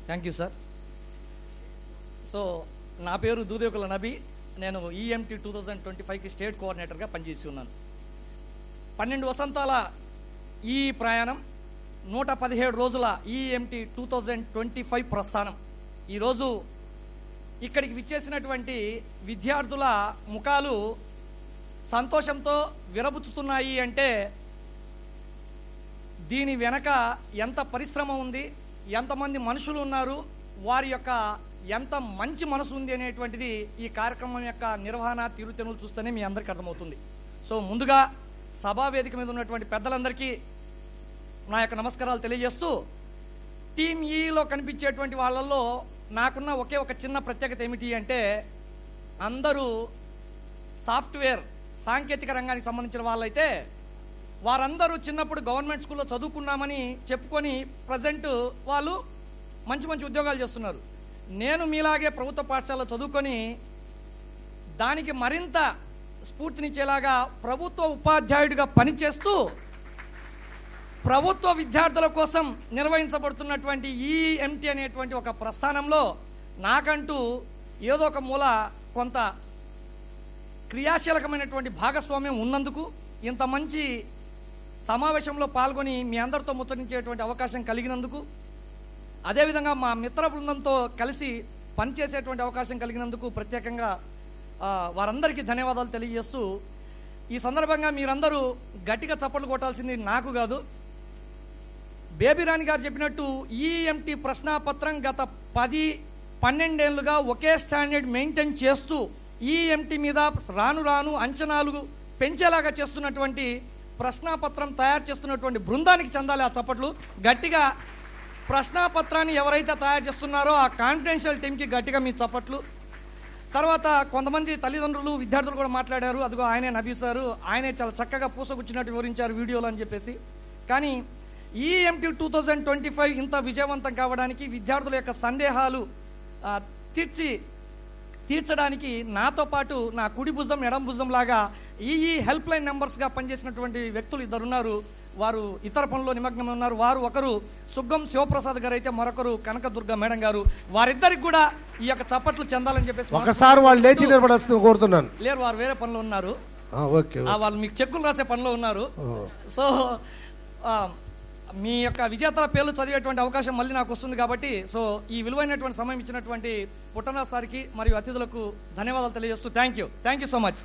Thank you sir. So నా పేరు దూదేకుల నబీ. నేను ఈఎంటీ 2025కి స్టేట్ కోఆర్డినేటర్గా పనిచేసి ఉన్నాను. 12 వసంతాల ఈ ప్రయాణం, 117 రోజుల ఈఎంటీ 2025 ప్రస్థానం. ఈరోజు ఇక్కడికి విచ్చేసినటువంటి విద్యార్థుల ముఖాలు సంతోషంతో విరబుచ్చుతున్నాయి అంటే దీని వెనక ఎంత పరిశ్రమ ఉంది, ఎంతమంది మనుషులు ఉన్నారు, వారి యొక్క ఎంత మంచి మనసు ఉంది అనేటువంటిది ఈ కార్యక్రమం యొక్క నిర్వహణ తీరుతెన్నులు చూస్తేనే మీ అందరికీ అర్థమవుతుంది. సో ముందుగా సభా వేదిక మీద ఉన్నటువంటి పెద్దలందరికీ నా యొక్క నమస్కారాలు తెలియజేస్తూ, టీమ్ ఈలో కనిపించేటువంటి వాళ్ళల్లో నాకున్న ఒకే ఒక చిన్న ప్రత్యేకత ఏమిటి అంటే, అందరూ సాఫ్ట్వేర్ సాంకేతిక రంగానికి సంబంధించిన వాళ్ళైతే వారందరూ చిన్నప్పుడు గవర్నమెంట్ స్కూల్లో చదువుకున్నామని చెప్పుకొని ప్రజెంట్ వాళ్ళు మంచి మంచి ఉద్యోగాలు చేస్తున్నారు. నేను మీలాగే ప్రభుత్వ పాఠశాలలో చదువుకొని దానికి మరింత స్ఫూర్తినిచ్చేలాగా ప్రభుత్వ ఉపాధ్యాయుడిగా పనిచేస్తూ ప్రభుత్వ విద్యార్థుల కోసం నిర్వహించబడుతున్నటువంటి ఈఎంటీ అనేటువంటి ఒక ప్రస్థానంలో నాకంటూ ఏదో ఒక మూల కొంత క్రియాశీలకమైనటువంటి భాగస్వామ్యం ఉన్నందుకు, ఇంత మంచి సమావేశంలో పాల్గొని మీ అందరితో ముచ్చటించేటువంటి అవకాశం కలిగినందుకు, అదేవిధంగా మా మిత్ర బృందంతో కలిసి పనిచేసేటువంటి అవకాశం కలిగినందుకు ప్రత్యేకంగా వారందరికీ ధన్యవాదాలు తెలియజేస్తూ, ఈ సందర్భంగా మీరందరూ గట్టిగా చప్పట్లు కొట్టాల్సింది నాకు కాదు, బేబీరాణి గారు చెప్పినట్టు ఈఎంటీ ప్రశ్నాపత్రం గత 10-12 ఏళ్ళుగా ఒకే స్టాండర్డ్ మెయింటైన్ చేస్తూ ఈఎంటీ మీద రాను రాను అంచనాలు పెంచేలాగా చేస్తున్నటువంటి ప్రశ్నాపత్రం తయారు చేస్తున్నటువంటి బృందానికి చెందాలి ఆ చప్పట్లు. గట్టిగా ప్రశ్నాపత్రాన్ని ఎవరైతే తయారు చేస్తున్నారో ఆ కాన్ఫిడెన్షియల్ టీంకి గట్టిగా మీ చప్పట్లు. తర్వాత కొంతమంది తల్లిదండ్రులు విద్యార్థులు కూడా మాట్లాడారు. అదిగో ఆయనే నబీ సారు, ఆయనే చాలా చక్కగా పూసగుచ్చినట్టు వివరించారు వీడియోలు అని చెప్పేసి. కానీ ఈఎంటీ 2025 ఇంత విజయవంతం కావడానికి, విద్యార్థుల యొక్క సందేహాలు తీర్చడానికి నాతో పాటు నా కుడి భుజం ఎడం భుజం లాగా ఈ హెల్ప్ లైన్ నెంబర్స్గా పనిచేసినటువంటి వ్యక్తులు ఇద్దరు ఉన్నారు. వారు ఇతర పనుల్లో నిమగ్నం ఉన్నారు. వారు ఒకరు సుగ్గం శివప్రసాద్ గారు అయితే మరొకరు కనకదుర్గ మేడం గారు. వారిద్దరికి కూడా ఈ యొక్క చప్పట్లు చెందాలని చెప్పేసి ఒకసారి వాళ్ళు లేచి నిలబడాల్సింది కోరుతున్నాను. లేరు, వారు వేరే పనిలో ఉన్నారు. వాళ్ళు మీకు చెక్కులు రాసే పనిలో ఉన్నారు. సో మీ యొక్క విజేతల పేర్లు చదివేటువంటి అవకాశం మళ్ళీ నాకు వస్తుంది కాబట్టి, సో ఈ విలువైనటువంటి సమయం ఇచ్చినటువంటి పుట్టనా సార్కి మరియు అతిథులకు ధన్యవాదాలు తెలియజేస్తూ థ్యాంక్ యూ సో మచ్.